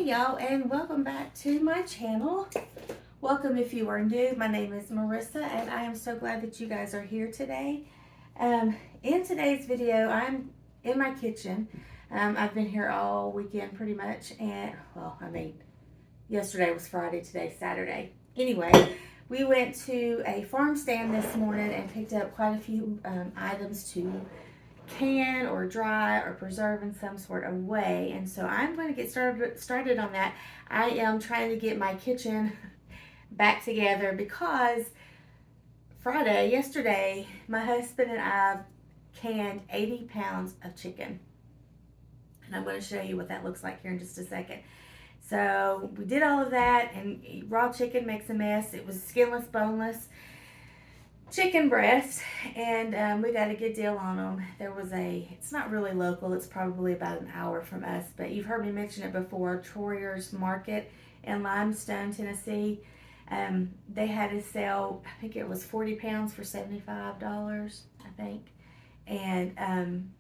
Hey y'all, and welcome back to my channel. Welcome if you are new. My name is Marissa and I am so glad that you guys are here today. In today's video, I'm in my kitchen. I've been here all weekend pretty much, and yesterday was Friday, today's Saturday. Anyway, we went to a farm stand this morning and picked up quite a few items to can or dry or preserve in some sort of way, and so I'm going to get started on that. I am trying to get my kitchen back together because yesterday, my husband and I canned 80 pounds of chicken, and I'm going to show you what that looks like here in just a second. So we did all of that, and raw chicken makes a mess. It was skinless, boneless chicken breast, and we got a good deal on them. It's not really local, it's probably about an hour from us, but you've heard me mention it before, Troyer's Market in Limestone, Tennessee. They had a sale, I think it was 40 pounds for $75, I think, and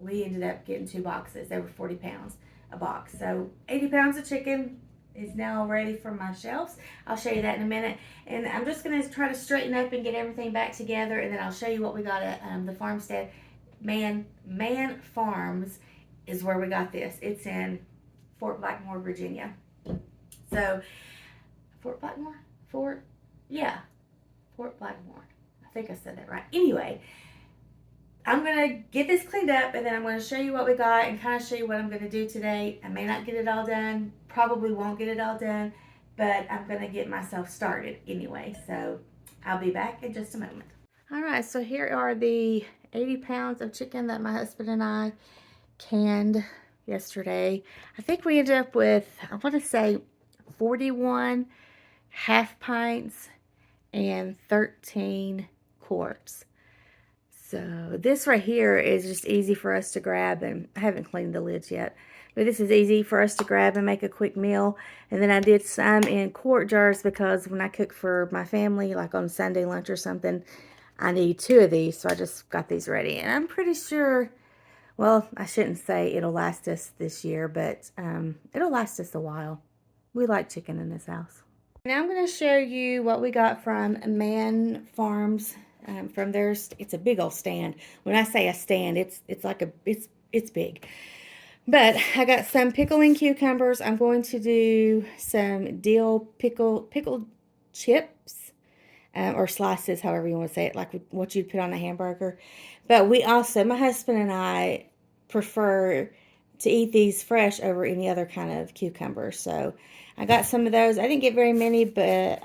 we ended up getting 2 boxes. They were 40 pounds a box, so 80 pounds of chicken is now ready for my shelves. I'll show you that in a minute, and I'm just going to try to straighten up and get everything back together, and then I'll show you what we got at the farmstead. Man Farms is where we got this. It's in Fort Blackmore, Virginia. So Fort Blackmore? Fort Blackmore. I think I said that right. Anyway, I'm going to get this cleaned up, and then I'm going to show you what we got and kind of show you what I'm going to do today. I may not get it all done, probably won't get it all done, but I'm going to get myself started anyway. So I'll be back in just a moment. All right, so here are the 80 pounds of chicken that my husband and I canned yesterday. I think we ended up with, I want to say, 41 half pints and 13 quarts. So this right here is just easy for us to grab, and I haven't cleaned the lids yet, but this is easy for us to grab and make a quick meal. And then I did some in quart jars because when I cook for my family, like on Sunday lunch or something, I need 2 of these, so I just got these ready. And I'm pretty sure, well, I shouldn't say it'll last us this year, but it'll last us a while. We like chicken in this house. Now I'm going to show you what we got from Man Farms. From theirs, it's a big old stand. When I say a stand, it's big. But I got some pickling cucumbers. I'm going to do some dill pickled chips, or slices, however you want to say it, like what you'd put on a hamburger. But we also, my husband and I, prefer to eat these fresh over any other kind of cucumber. So I got some of those. I didn't get very many, but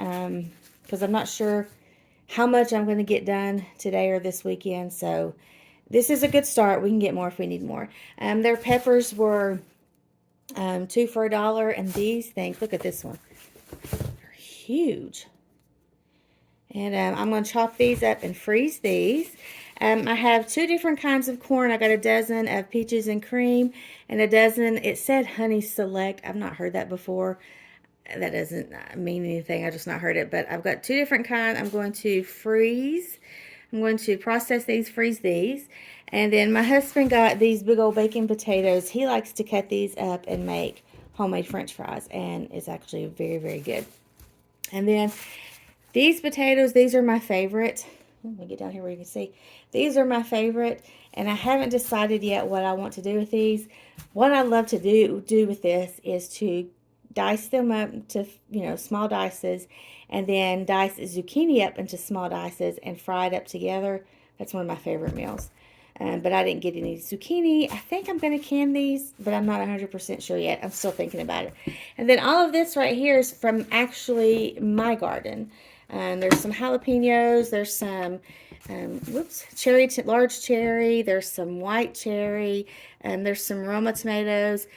because I'm not sure how much I'm going to get done today or this weekend. So this is a good start. We can get more if we need more. Their peppers were 2 for $1, and these things, look at this one, they're huge. And I'm going to chop these up and freeze these. I have 2 different kinds of corn. I got a dozen of peaches and cream, and a dozen, it said honey select. I've not heard that before. That doesn't mean anything. I just not heard it. But I've got 2 different kinds. I'm going to freeze. I'm going to process these, freeze these. And then my husband got these big old bacon potatoes. He likes to cut these up and make homemade French fries. And it's actually very, very good. And then these potatoes, these are my favorite. Let me get down here where you can see. These are my favorite. And I haven't decided yet what I want to do with these. What I love to do with this is to dice them up to, small dices, and then dice zucchini up into small dices and fry it up together. That's one of my favorite meals. But I didn't get any zucchini. I think I'm going to can these, but I'm not 100% sure yet. I'm still thinking about it. And then all of this right here is from actually my garden. There's some jalapenos. There's some, large cherry. There's some white cherry. And there's some Roma tomatoes,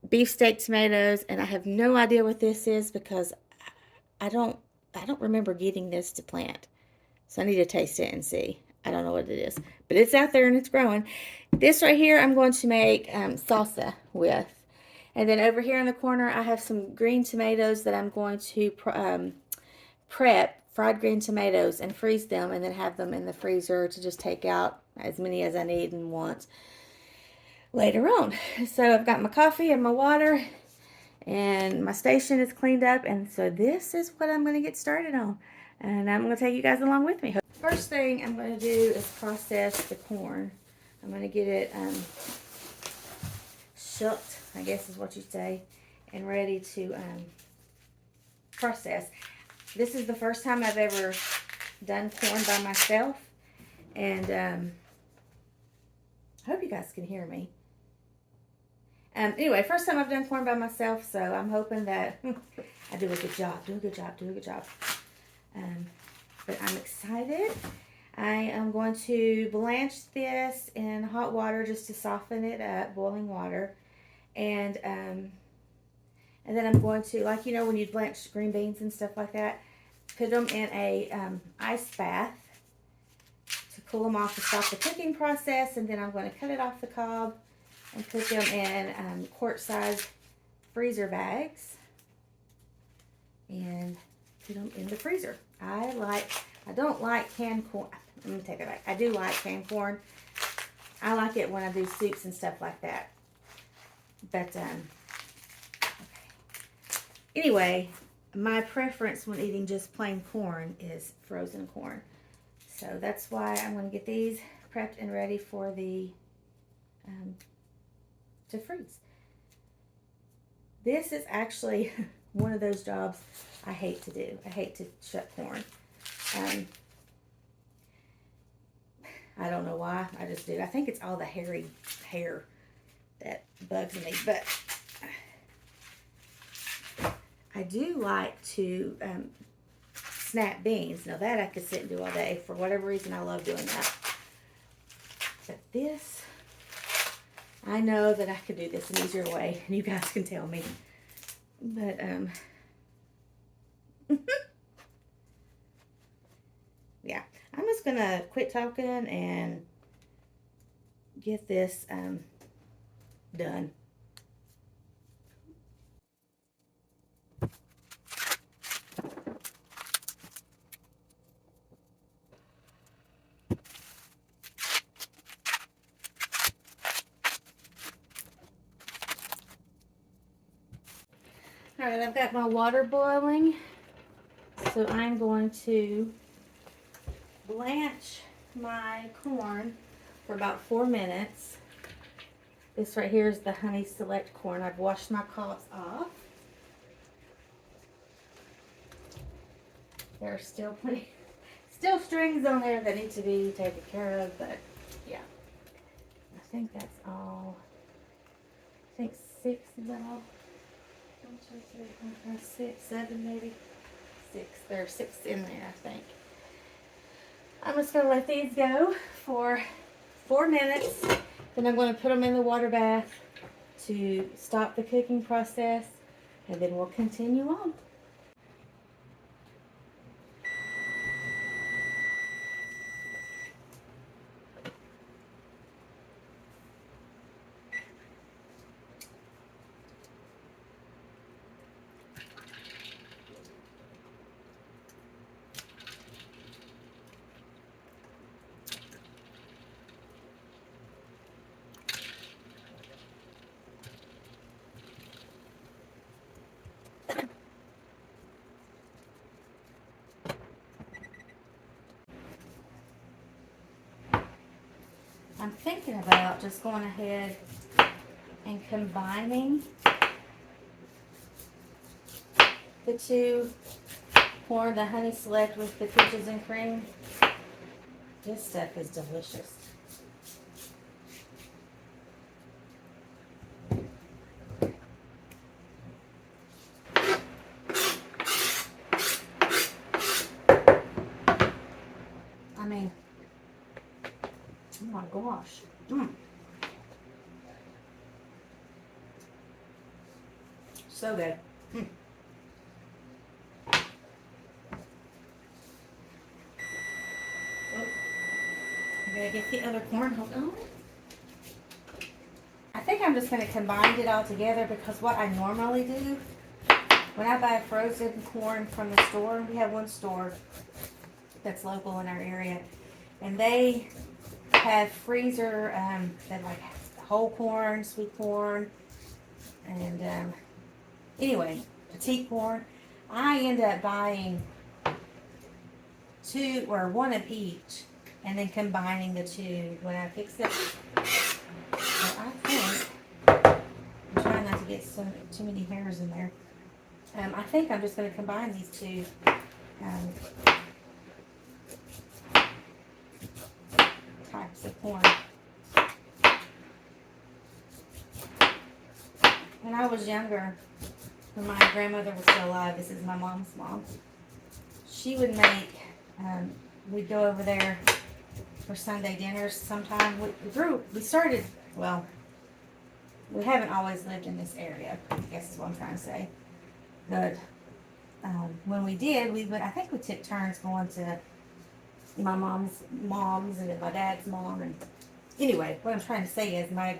beefsteak tomatoes, and I have no idea what this is because I don't remember getting this to plant. So I need to taste it and see. I don't know what it is, but it's out there and it's growing. This right here I'm going to make salsa with. And then over here in the corner I have some green tomatoes that I'm going to prep, fried green tomatoes, and freeze them, and then have them in the freezer to just take out as many as I need and want later on. So I've got my coffee and my water, And my station is cleaned up, and so this is what I'm going to get started on. And I'm going to take you guys along with me. First thing I'm going to do is process the corn. I'm going to get it shucked, I guess is what you say, and ready to process. This is the first time I've ever done corn by myself, and I hope you guys can hear me. Anyway, first time I've done corn by myself, so I'm hoping that I do a good job. But I'm excited. I am going to blanch this in hot water just to soften it up, boiling water. And then I'm going to, like, you know, when you blanch green beans and stuff like that, put them in a ice bath to cool them off to stop the cooking process. And then I'm going to cut it off the cob and put them in quart-sized freezer bags and put them in the freezer. I don't like canned corn. Let me take it back. I do like canned corn. I like it when I do soups and stuff like that. But, okay. Anyway, my preference when eating just plain corn is frozen corn. So that's why I'm going to get these prepped and ready for the to freeze. This is actually one of those jobs I hate to do. I hate to shuck corn. I don't know why. I just do. I think it's all the hairy hair that bugs me. But I do like to snap beans. Now that I could sit and do all day. For whatever reason, I love doing that. But this, I know that I could do this an easier way, and you guys can tell me. But, yeah, I'm just going to quit talking and get this done. All right, I've got my water boiling, so I'm going to blanch my corn for about 4 minutes. This right here is the Honey Select corn. I've washed my cobs off. There are still strings on there that need to be taken care of, but yeah. I think that's all. I think 6 is that all? 1, 2, 3, 4, 5, 6, 7 maybe. 6. There are 6 in there, I think. I'm just going to let these go for 4 minutes. Then I'm going to put them in the water bath to stop the cooking process. And then we'll continue on. I'm thinking about just going ahead and combining the two, pour the Honey Select with the peaches and cream. This stuff is delicious. I mean, oh my gosh. So good. I gotta get the other corn. Hold on. I think I'm just gonna combine it all together because what I normally do when I buy frozen corn from the store, we have one store that's local in our area, and they have freezer that like whole corn, sweet corn, and Anyway, petite corn. I end up buying two or one of each and then combining the two when I fix it. So I think, I'm trying not to get too many hairs in there. I think I'm just going to combine these two types of corn. When I was younger, when my grandmother was still alive, this is my mom's mom, she would make, we'd go over there for Sunday dinners sometime. We started, well, we haven't always lived in this area, I guess is what I'm trying to say. But when we did, I think we took turns going to my mom's and then my dad's mom. And anyway, what I'm trying to say is my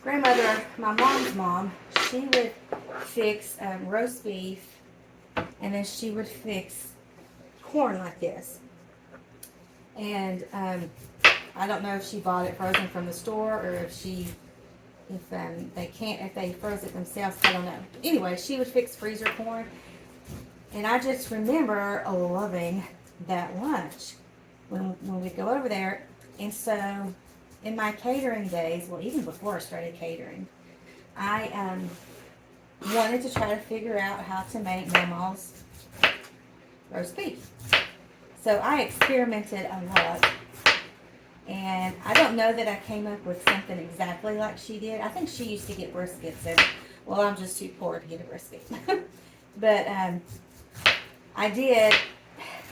grandmother, my mom's mom, she would fix roast beef, and then she would fix corn like this. And I don't know if she bought it frozen from the store or if they froze it themselves, I don't know. Anyway, she would fix freezer corn, and I just remember loving that lunch when we'd go over there. And so in my catering days, well, even before I started catering, I wanted to try to figure out how to make Mama's roast beef. So I experimented a lot, and I don't know that I came up with something exactly like she did. I think she used to get briskets, and well, I'm just too poor to get a brisket. But I did.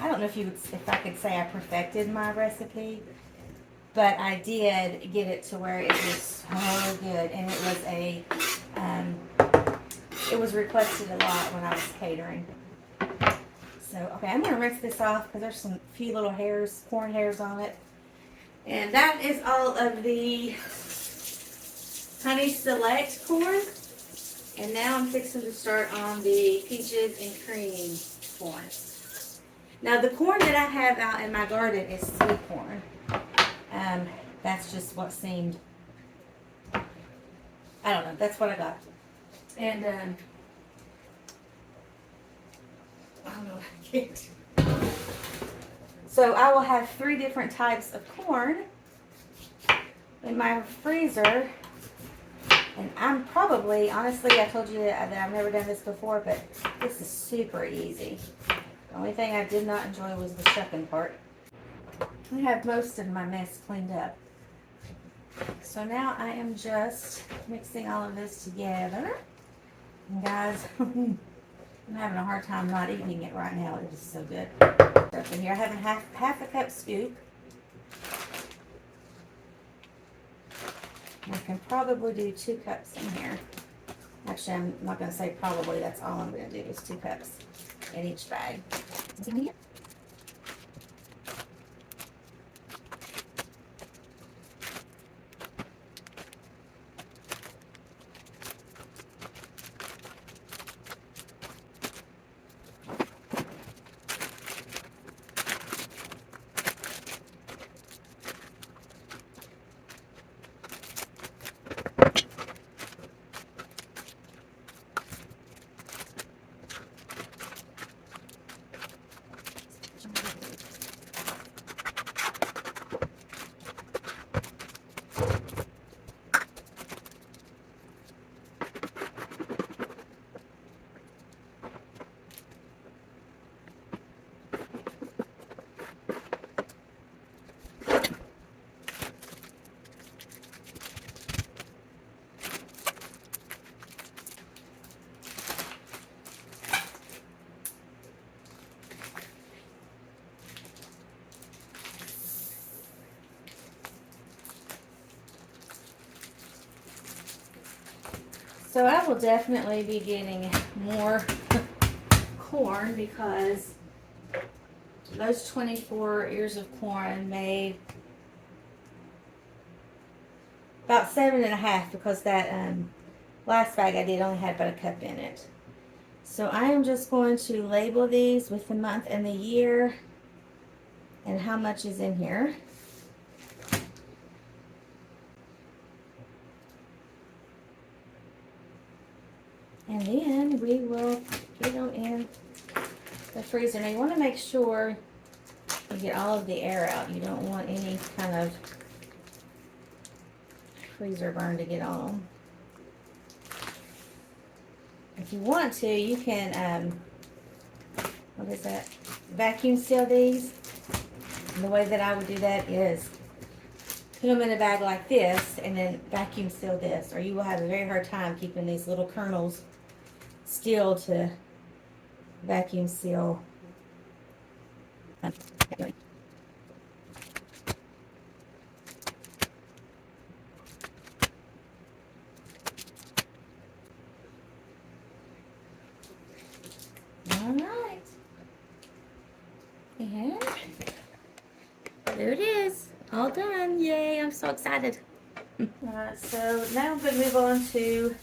I don't know if I could say I perfected my recipe, but I did get it to where it was so good, and it was requested a lot when I was catering. So, okay, I'm going to rinse this off because there's some few little hairs, corn hairs on it. And that is all of the Honey Select corn. And now I'm fixing to start on the peaches and cream corn. Now, the corn that I have out in my garden is sweet corn. That's just what seemed, I don't know, that's what I got. And, I don't know, I can't. So I will have 3 different types of corn in my freezer. And I'm probably, honestly, I told you that I've never done this before, but this is super easy. The only thing I did not enjoy was the shucking part. I have most of my mess cleaned up. So now I am just mixing all of this together. And guys, I'm having a hard time not eating it right now. It is so good. Stuff in here. I have half a cup scoop. I can probably do 2 cups in here. Actually, I'm not going to say probably. That's all I'm going to do is 2 cups in each bag. So I will definitely be getting more corn because those 24 ears of corn made about 7.5 because that last bag I did only had about a cup in it. So I am just going to label these with the month and the year and how much is in here. And then we will get them in the freezer. Now you want to make sure you get all of the air out. You don't want any kind of freezer burn to get on. If you want to, you can, what is that? Vacuum seal these. And the way that I would do that is put them in a bag like this and then vacuum seal this, or you will have a very hard time keeping these little kernels still to vacuum seal. All right. And there it is. All done. Yay, I'm so excited. Alright, so now I'm going to move on to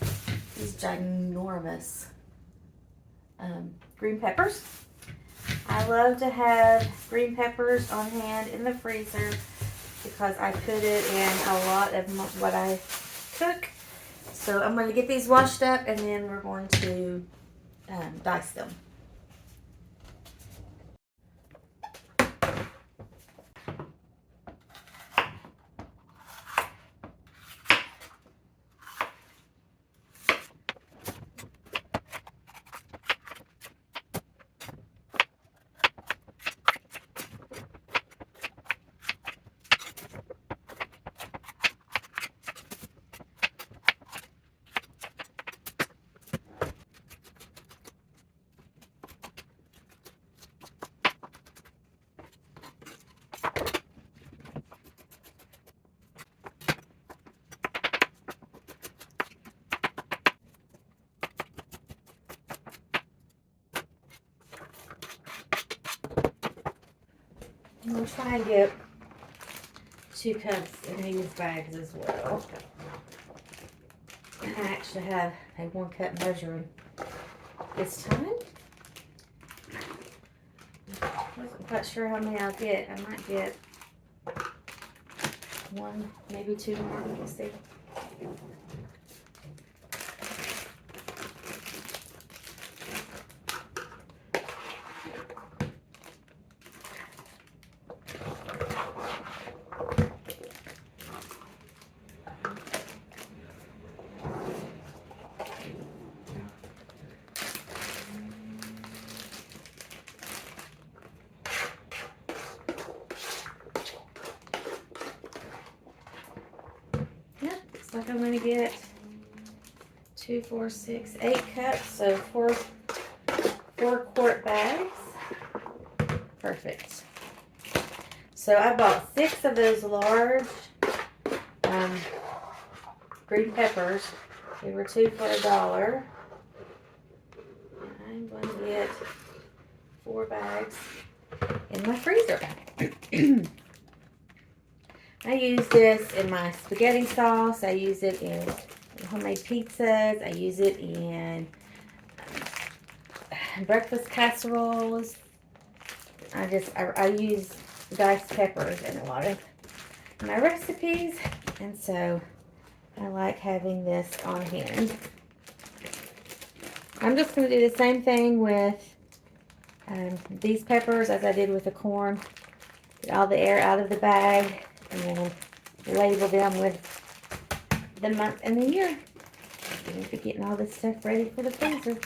these ginormous green peppers. I love to have green peppers on hand in the freezer because I put it in a lot of what I cook. So I'm going to get these washed up and then we're going to dice them. I'm going to try and get 2 cups in these bags as well. I actually have a 1 cup measuring this time. Wasn't quite sure how many I'll get. I might get 1, maybe 2 more. We'll see. Looks like I'm going to get 2, 4, 6, 8 cups, so 4 quart bags. Perfect. So I bought 6 of those large green peppers. They were 2 for $1. I'm going to get 4 bags in my freezer. I use this in my spaghetti sauce. I use it in homemade pizzas. I use it in breakfast casseroles. I use diced peppers in a lot of my recipes, and so I like having this on hand. I'm just going to do the same thing with these peppers as I did with the corn. Get all the air out of the bag and then label them with the month and the year. And be getting all this stuff ready for the freezer.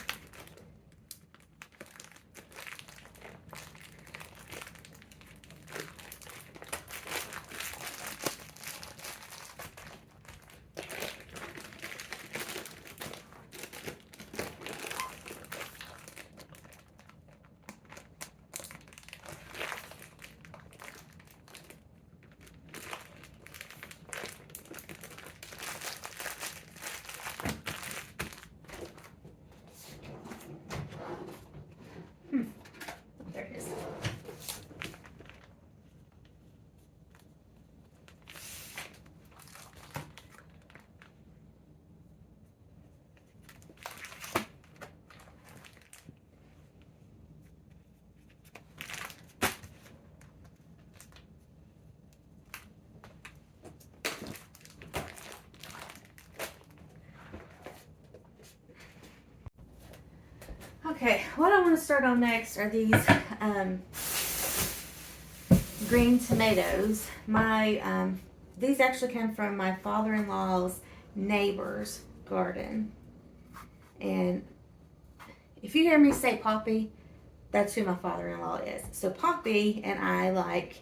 Okay, what I want to start on next are these green tomatoes. These actually come from my father-in-law's neighbor's garden. And if you hear me say Poppy, that's who my father-in-law is. So Poppy and I like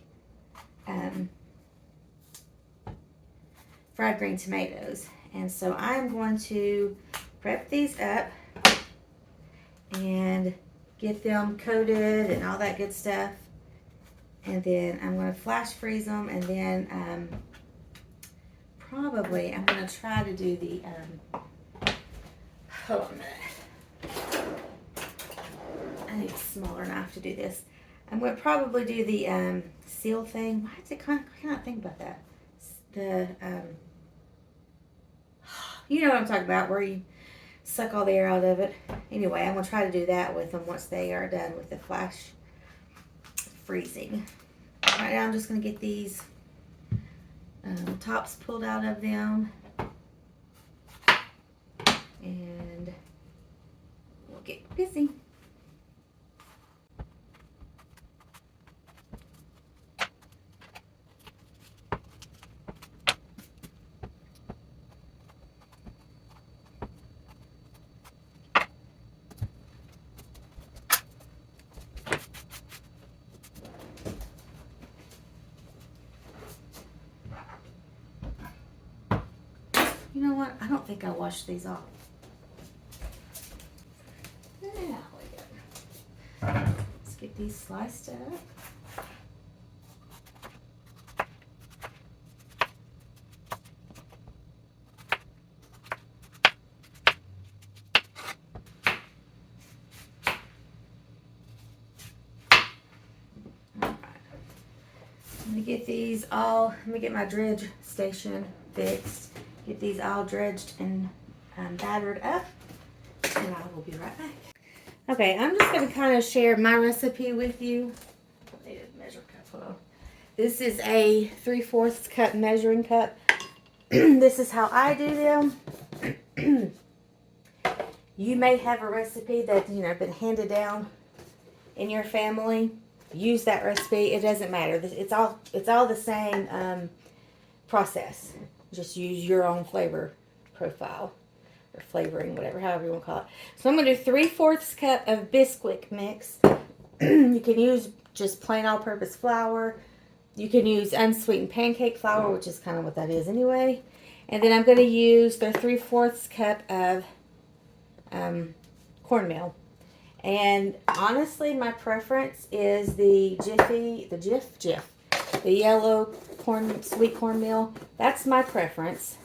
fried green tomatoes. And so I'm going to prep these up and get them coated and all that good stuff. And then I'm going to flash freeze them, and then probably I'm going to try to do the, hold on a minute. I need a smaller knife to do this. I'm going to probably do the seal thing. Why is it I cannot think about that. The, you know what I'm talking about, where you suck all the air out of it. Anyway, I'm going to try to do that with them once they are done with the flash freezing. Right now I'm just going to get these tops pulled out of them, and we'll get busy. You know what? I don't think I washed these off. Yeah, we go. Let's get these sliced up. Alright. I'm gonna get these all, let me get my dredge station fixed. Get these all dredged and battered up, and I will be right back. Okay, I'm just going to kind of share my recipe with you. I need a measure cup. Hold on. This is a 3/4 cup measuring cup. This is how I do them. You may have a recipe that, you know, been handed down in your family. Use that recipe. It doesn't matter. It's all the same process. Just use your own flavor profile or flavoring, whatever, however you want to call it. So I'm going to do 3/4 cup of Bisquick mix. You can use just plain all-purpose flour. You can use unsweetened pancake flour, which is kind of what that is anyway. And then I'm going to use the 3/4 cup of cornmeal. And honestly, my preference is the Jif, the yellow sweet cornmeal. That's my preference,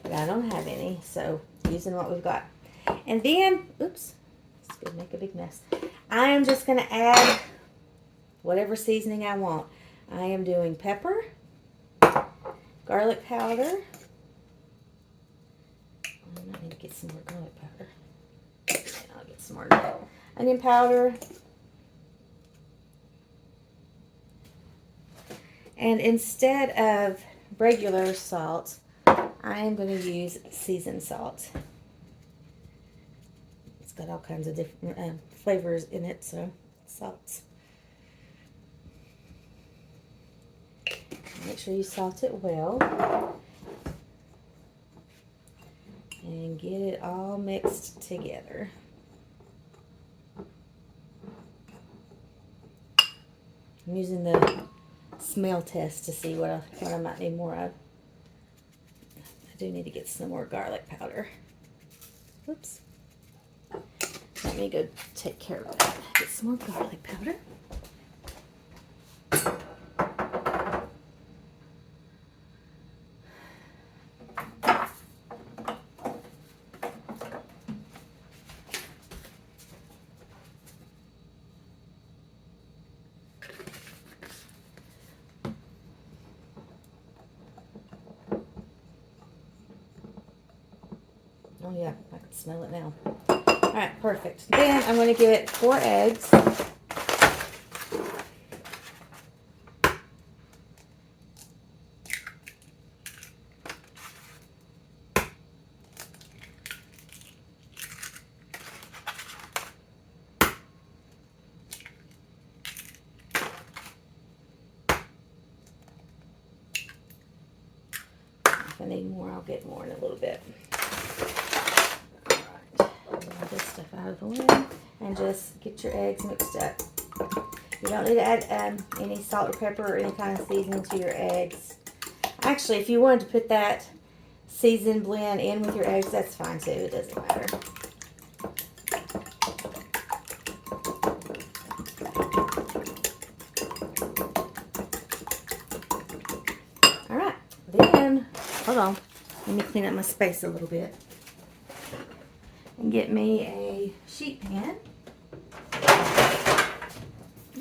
but I don't have any, so using what we've got. And then, oops, this could make a big mess. I am just going to add whatever seasoning I want. I am doing pepper, garlic powder. I might need to get some more garlic powder. And I'll get some more onion powder. And instead of regular salt, I am going to use seasoned salt. It's got all kinds of different flavors in it, so salts. Make sure you salt it well. And get it all mixed together. I'm using the smell test to see what I might need more of. I do need to get some more garlic powder. Whoops. Let me go take care of that. Get some more garlic powder. Oh yeah, I can smell it now. All right, perfect. Then I'm going to get 4 eggs. I'll get more in a little bit. All right, move this stuff out of the way and just get your eggs mixed up. You don't need to add any salt or pepper or any kind of seasoning to your eggs. Actually, if you wanted to put that seasoned blend in with your eggs, that's fine too. It doesn't matter. All right, then, hold on. Let me clean up my space a little bit. And get me a sheet pan.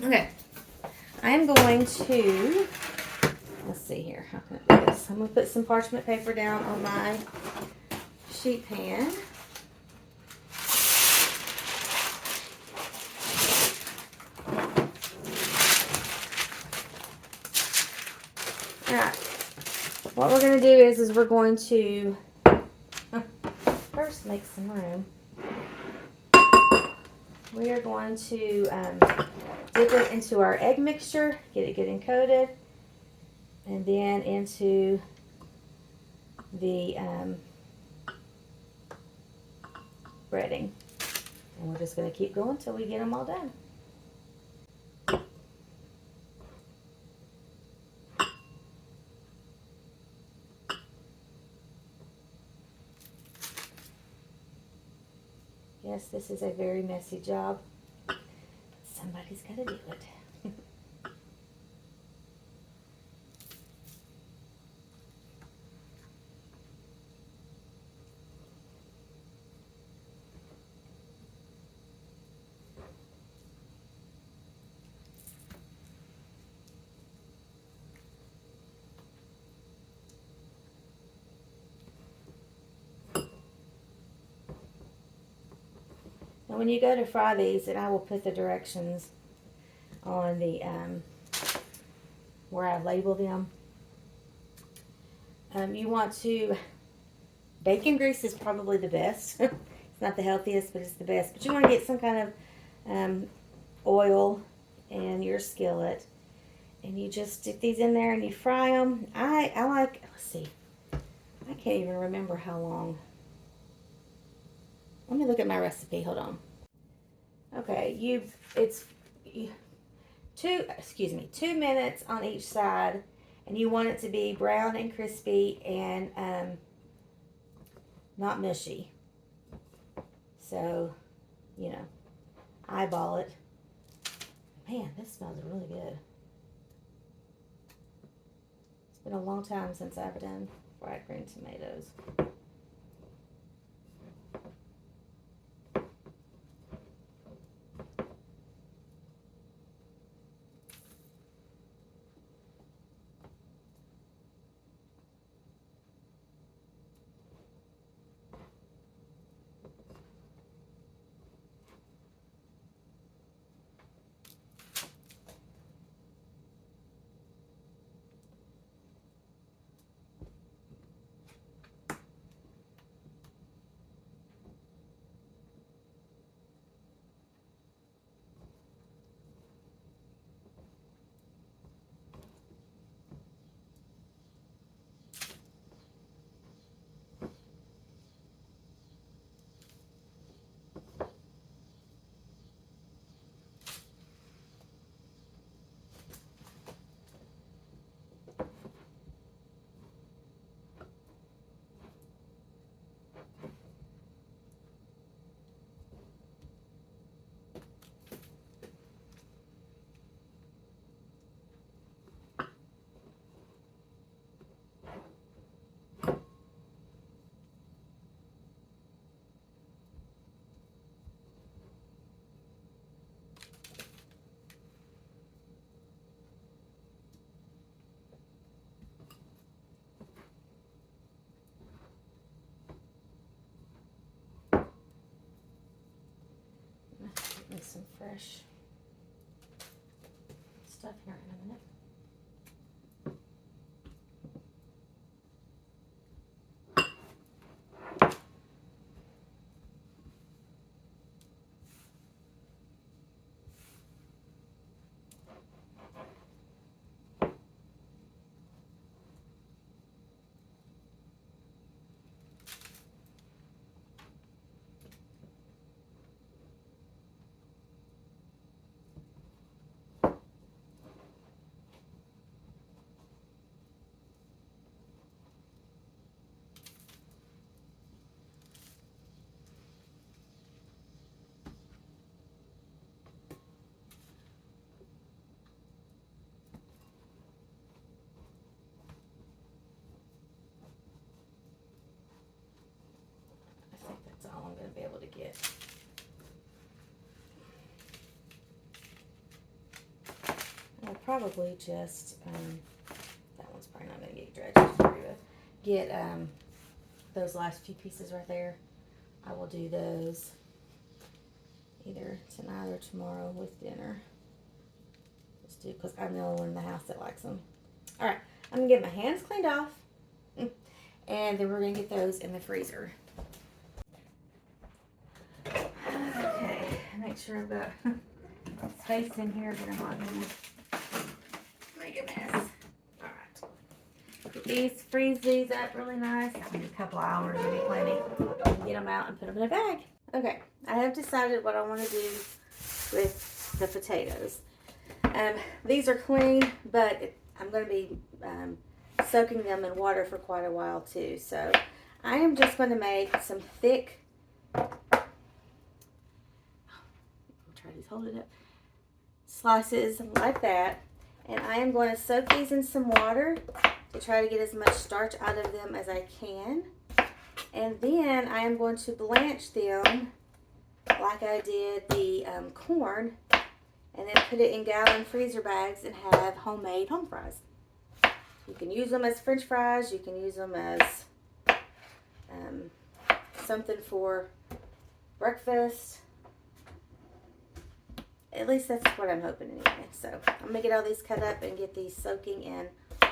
Okay. I am going to, let's see here. How can I do this? I'm going to put some parchment paper down on my sheet pan. Alright. What we're going to do is we're going to first make some room. We are going to dip it into our egg mixture, get it good and coated, and then into the breading. And we're just going to keep going until we get them all done. Yes, this is a very messy job, but somebody's got to do it. Now when you go to fry these, and I will put the directions on the where I label them. You want to, bacon grease is probably the best. It's not the healthiest, but it's the best. But you want to get some kind of oil in your skillet, and you just stick these in there and you fry them. I like, let's see, I can't even remember how long. Let me look at my recipe. Hold on. Okay, it's 2 minutes on each side, and you want it to be brown and crispy and not mushy. So, you know, eyeball it. Man, this smells really good. It's been a long time since I've done fried green tomatoes. Make some fresh stuff here in a minute. probably just, that one's probably not going to get dredged through it. Get those last few pieces right there. I will do those either tonight or tomorrow with dinner. Just do, because I'm the only one in the house that likes them. All right, I'm going to get my hands cleaned off, and then we're going to get those in the freezer. Okay, make sure I've got space in here, but I'm not going to make a mess. All right. Freeze these up really nice. I'll need a couple hours, will be plenty. Get them out and put them in a bag. Okay, I have decided what I want to do with the potatoes. These are clean, but I'm going to be soaking them in water for quite a while too. So I am just going to make some thick, hold it up, slices like that, and I am going to soak these in some water to try to get as much starch out of them as I can, and then I am going to blanch them like I did the corn, and then put it in gallon freezer bags and have homemade home fries. You can use them as French fries, you can use them as something for breakfast. At least that's what I'm hoping anyway. So I'm going to get all these cut up and get these soaking in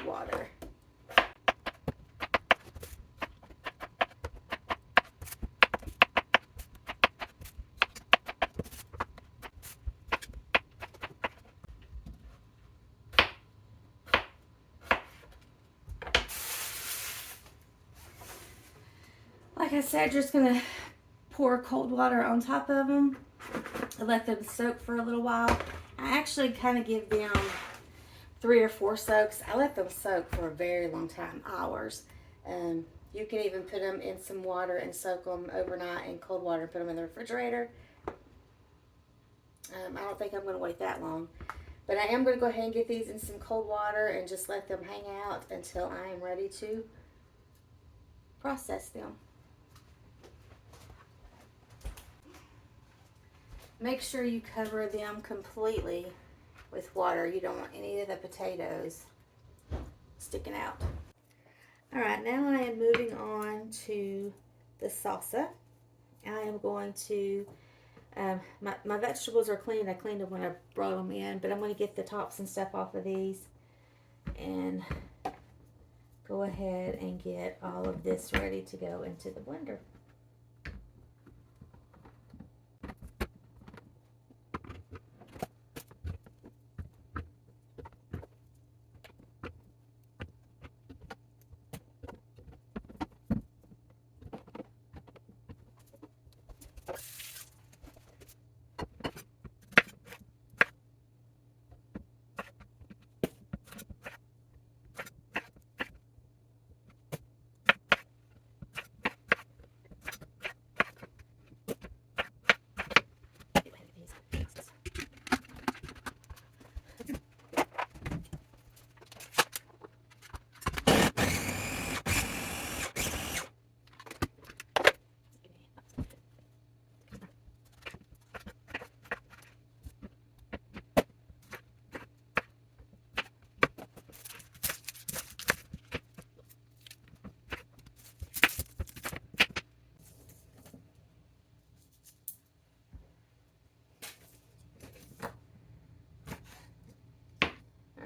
water. Like I said, just going to pour cold water on top of them. I let them soak for a little while. I actually kind of give them 3 or 4 soaks. I let them soak for a very long time, hours. You can even put them in some water and soak them overnight in cold water and put them in the refrigerator. I don't think I'm going to wait that long. But I am going to go ahead and get these in some cold water and just let them hang out until I am ready to process them. Make sure you cover them completely with water. You don't want any of the potatoes sticking out. All right, now I am moving on to the salsa. I am going to, my vegetables are clean. I cleaned them when I brought them in, but I'm going to get the tops and stuff off of these and go ahead and get all of this ready to go into the blender.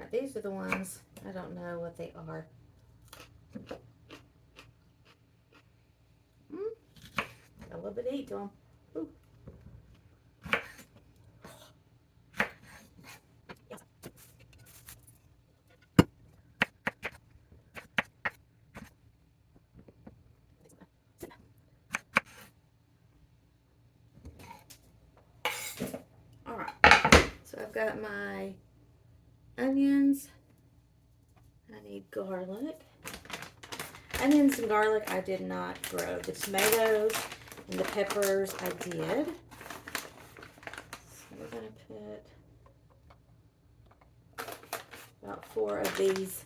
These are the ones, I don't know what they are. Got a little bit of heat to them. Ooh. All right, so I've got my onions. I need garlic. Onions and garlic I did not grow. The tomatoes and the peppers I did. So we're going to put about 4 of these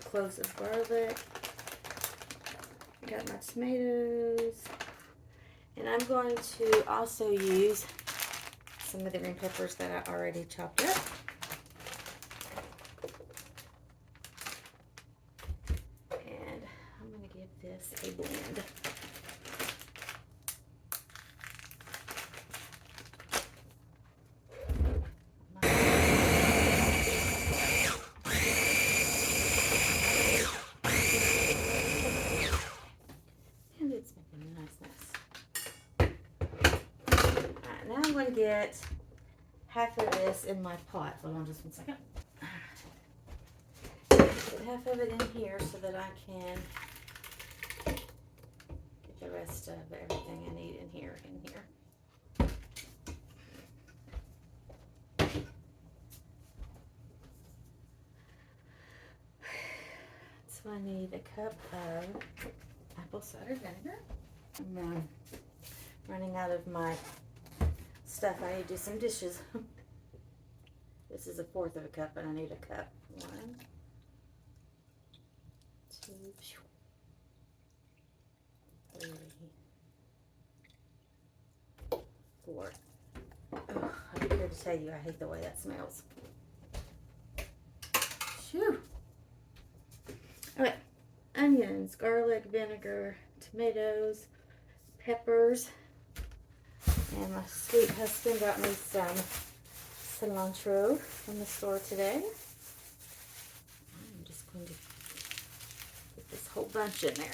cloves of garlic. Got my tomatoes. And I'm going to also use some of the green peppers that I already chopped up. And I'm going to give this a blend. And it's making a nice mess. Alright, now I'm going to get half of this in my pot. Hold on just one second. Get half of it in here so that I can get the rest of everything I need in here. So I need a cup of apple cider vinegar. I'm running out of my stuff. I need to do some dishes. This is 1/4 of a cup, and I need a cup. 1, 2, 3, 4. Oh, I'm here to tell you I hate the way that smells. Phew. Okay, onions, garlic, vinegar, tomatoes, peppers, and my sweet husband got me some cilantro from the store today. I'm just going to put this whole bunch in there.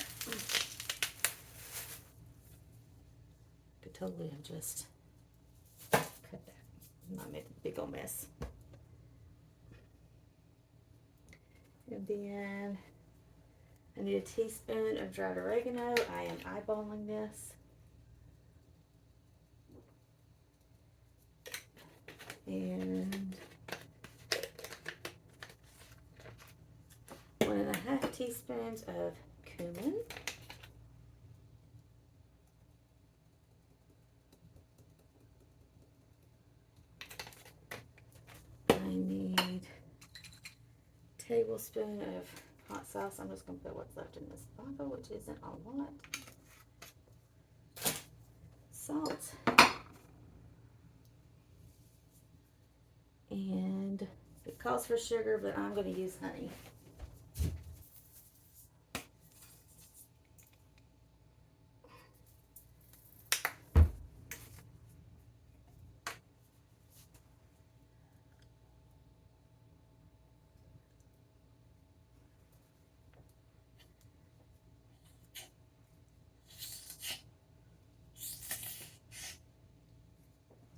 Could totally have just cut that, not made a big old mess. And then I need a teaspoon of dried oregano. I am eyeballing this. And 1.5 teaspoons of cumin. I need a tablespoon of hot sauce. I'm just going to put what's left in this bottle, which isn't a lot. Salt. And it calls for sugar, but I'm going to use honey.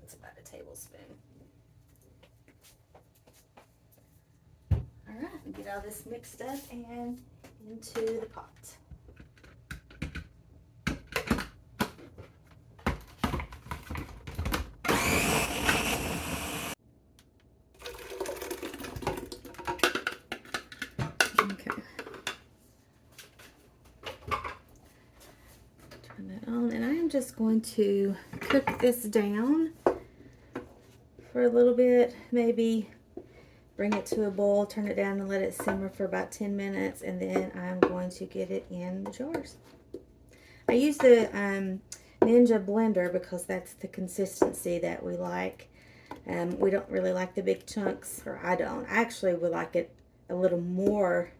That's about a tablespoon. Alright, get all this mixed up and into the pot. Okay. Turn that on, and I am just going to cook this down for a little bit, maybe bring it to a boil, turn it down and let it simmer for about 10 minutes, and then I'm going to get it in the jars. I use the Ninja blender because that's the consistency that we like. We don't really like the big chunks, or I don't. I actually would like it a little more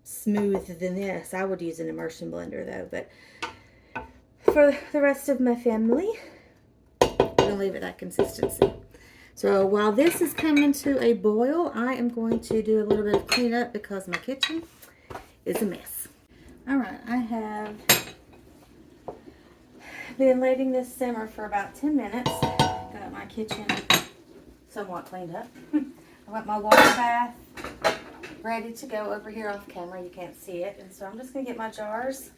smooth than this. I would use an immersion blender though, but for the rest of my family, I'm going to leave it that consistency. So while this is coming to a boil, I am going to do a little bit of cleanup because my kitchen is a mess. Alright, I have been letting this simmer for about 10 minutes. Got my kitchen somewhat cleaned up. I got my water bath ready to go over here off camera. You can't see it. And so I'm just going to get my jars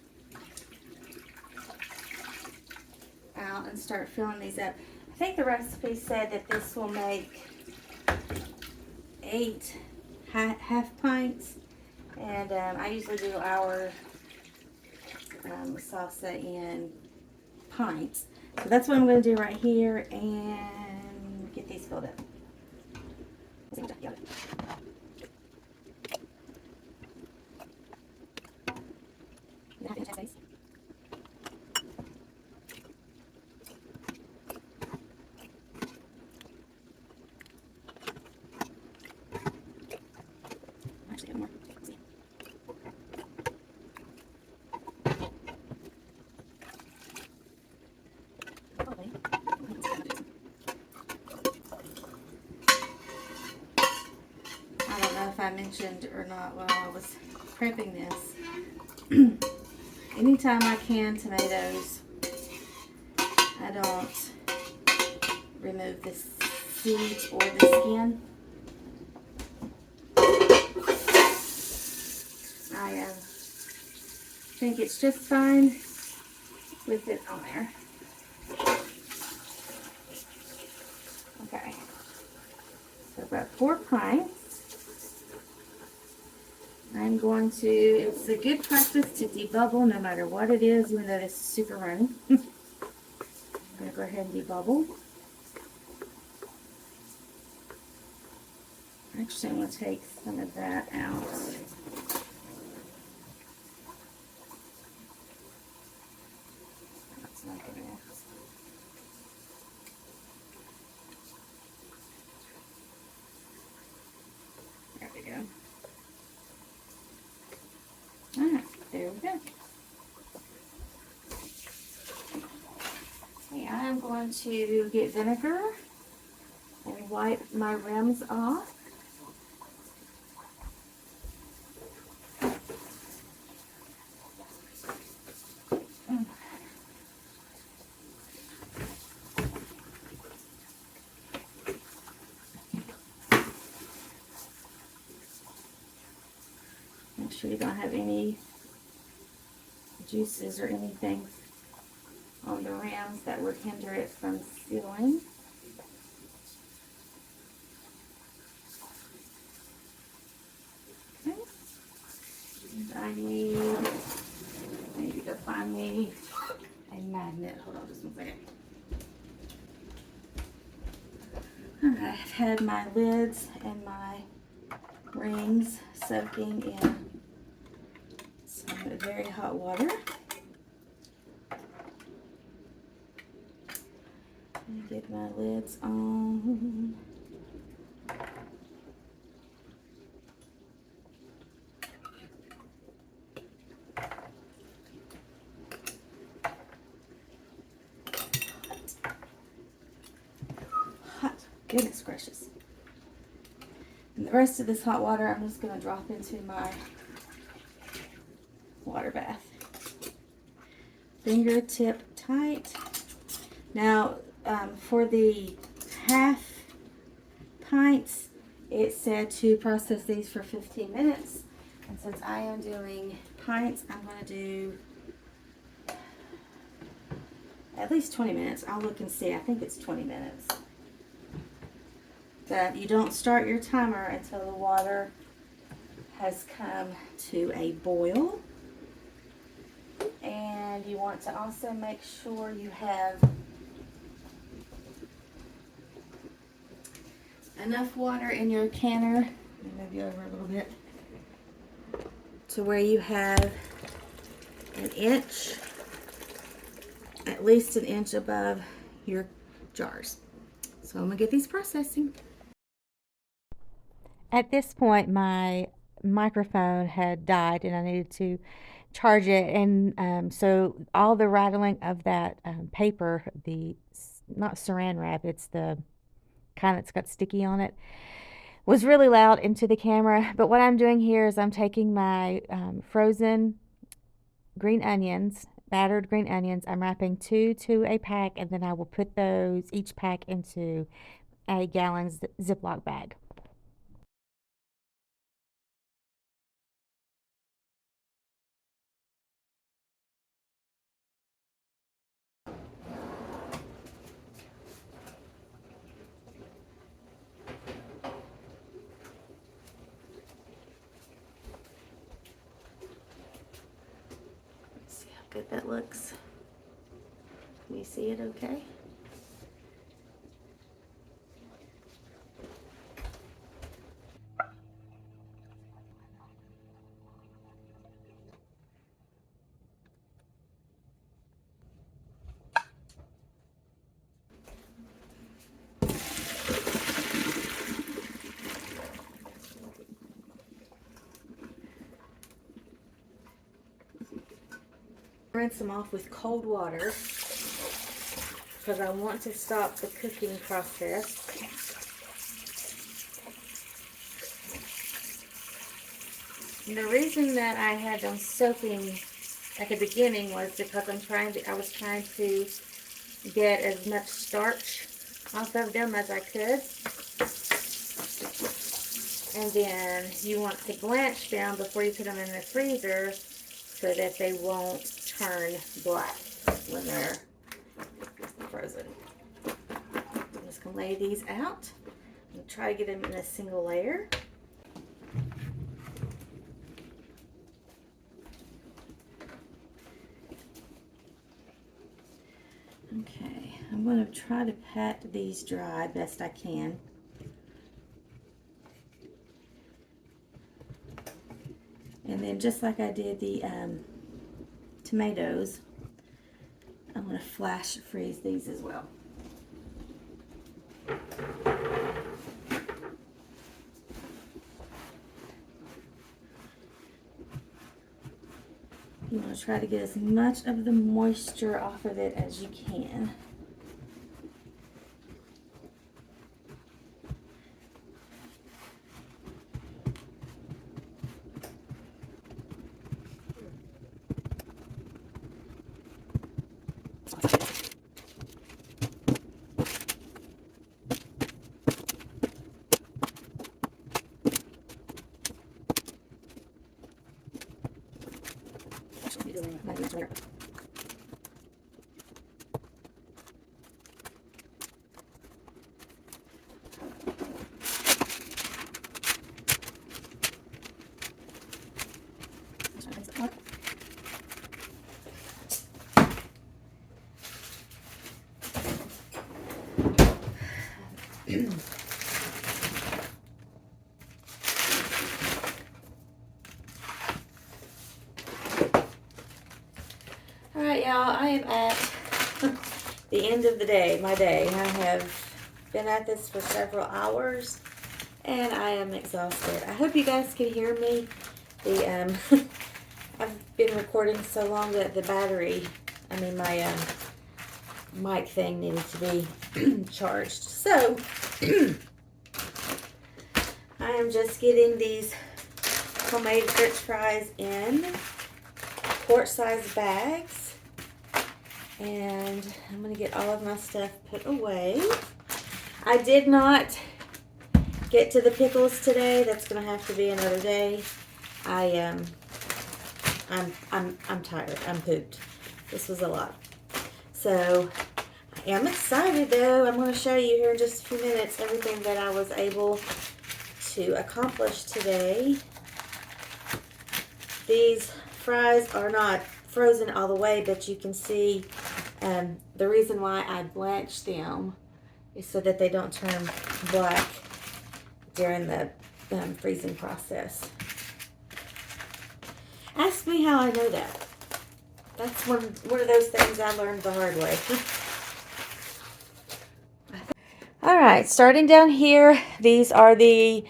out and start filling these up. I think the recipe said that this will make 8 half pints, and I usually do our salsa in pints. So that's what I'm going to do right here and get these filled up. mentioned or not while I was prepping this. Anytime I can tomatoes, I don't remove the seeds or the skin. I think it's just fine with it on there. Okay, so about 4 pints. I'm going to, it's a good practice to debubble no matter what it is, even though this is super runny. I'm going to go ahead and debubble. Actually, I'm going to take some of that out. That's not going to. There we go. Alright, there we go. Okay, I'm going to get vinegar and wipe my rims off. Make sure you don't have any juices or anything on the rims that would hinder it from sealing. Okay. And I need maybe to find me a magnet. Hold on just one second. Alright, I've had my lids and my rings soaking in some very hot water. And get my lids on. Hot. Goodness gracious. And the rest of this hot water I'm just going to drop into my water bath. Fingertip tight. Now, for the half pints, it said to process these for 15 minutes. And since I am doing pints, I'm going to do at least 20 minutes. I'll look and see. I think it's 20 minutes. But you don't start your timer until the water has come to a boil. And you want to also make sure you have enough water in your canner, let me move you over a little bit, to where you have an inch, at least an inch above your jars. So I'm going to get these processing. At this point, my microphone had died and I needed to charge it, and so all the rattling of that paper, the not saran wrap, it's the kind that's got sticky on it, was really loud into the camera. But what I'm doing here is I'm taking my frozen green onions, battered green onions. I'm wrapping 2 to a pack, and then I will put those, each pack, into a gallon Ziploc bag. See how good that looks. Can you see it okay? Rinse them off with cold water because I want to stop the cooking process. And the reason that I had them soaking at the beginning was because I was trying to get as much starch off of them as I could. And then you want to blanch them before you put them in the freezer so that they won't turn black when they're frozen. I'm just going to lay these out and try to get them in a single layer. Okay, I'm going to try to pat these dry best I can. And then just like I did the tomatoes, I'm going to flash freeze these as well. You want to try to get as much of the moisture off of it as you can. Alright, y'all, I am at the end of the day, my day. I have been at this for several hours and I am exhausted. I hope you guys can hear me. I've been recording so long that the battery, my mic thing needed to be charged. So, I am just getting these homemade French fries in quart-sized bags. And I'm going to get all of my stuff put away. I did not get to the pickles today. That's going to have to be another day. I'm tired. I'm pooped. This was a lot. So I am excited though. I'm going to show you here in just a few minutes everything that I was able to accomplish today. These fries are not frozen all the way, but you can see the reason why I blanched them is so that they don't turn black during the freezing process. Ask me how I know that. That's one of those things I learned the hard way. Alright, starting down here, these are the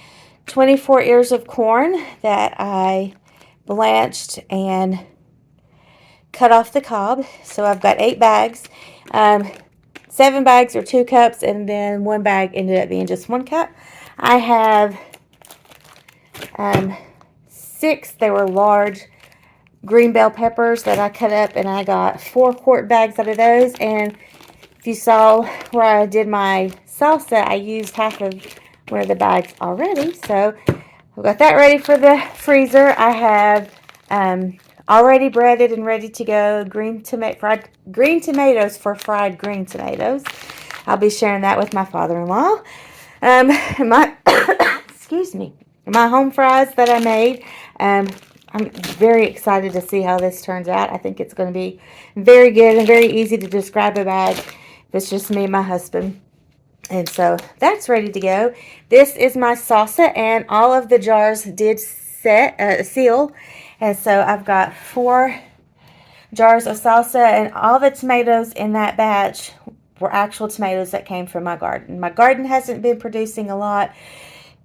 24 ears of corn that I blanched and cut off the cob. So I've got 8 bags. 7 bags are 2 cups, and then 1 bag ended up being just 1 cup. I have 6, they were large green bell peppers that I cut up, and I got 4 quart bags out of those. And if you saw where I did my salsa, I used half of one of the bags already. So I've got that ready for the freezer. I have already breaded and ready to go fried green tomatoes for fried green tomatoes. I'll be sharing that with my father-in-law. Excuse me, my home fries that I made. I'm very excited to see how this turns out. I think it's going to be very good and very easy to describe a bag if it's just me and my husband. And so that's ready to go. This is my salsa, and all of the jars did seal. And so I've got 4 jars of salsa, and all the tomatoes in that batch were actual tomatoes that came from my garden. My garden hasn't been producing a lot.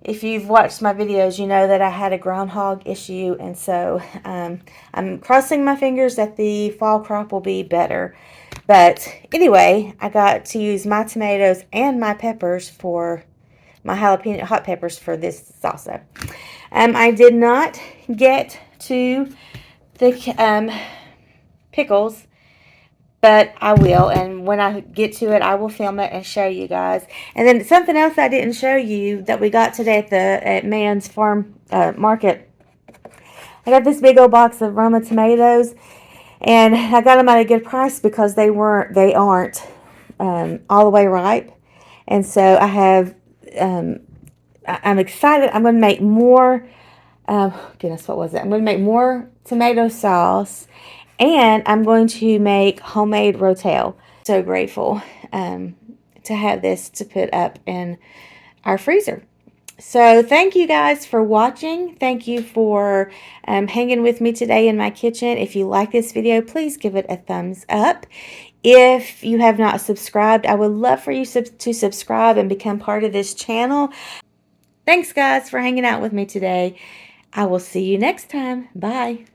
If you've watched my videos, you know that I had a groundhog issue, and so I'm crossing my fingers that the fall crop will be better. But anyway, I got to use my tomatoes and my peppers for my jalapeno hot peppers for this salsa. I did not get to the pickles, but I will, and when I get to it, I will film it and show you guys. And then something else I didn't show you that we got today at Man's Farm Market. I got this big old box of Roma tomatoes, and I got them at a good price because they aren't all the way ripe, and so I have. I'm excited. I'm going to make more. Goodness, what was it? I'm going to make more tomato sauce, and I'm going to make homemade rotel. So grateful to have this to put up in our freezer. So thank you guys for watching. Thank you for hanging with me today in my kitchen. If you like this video, please give it a thumbs up. If you have not subscribed, I would love for you to subscribe and become part of this channel. Thanks, guys, for hanging out with me today. I will see you next time. Bye.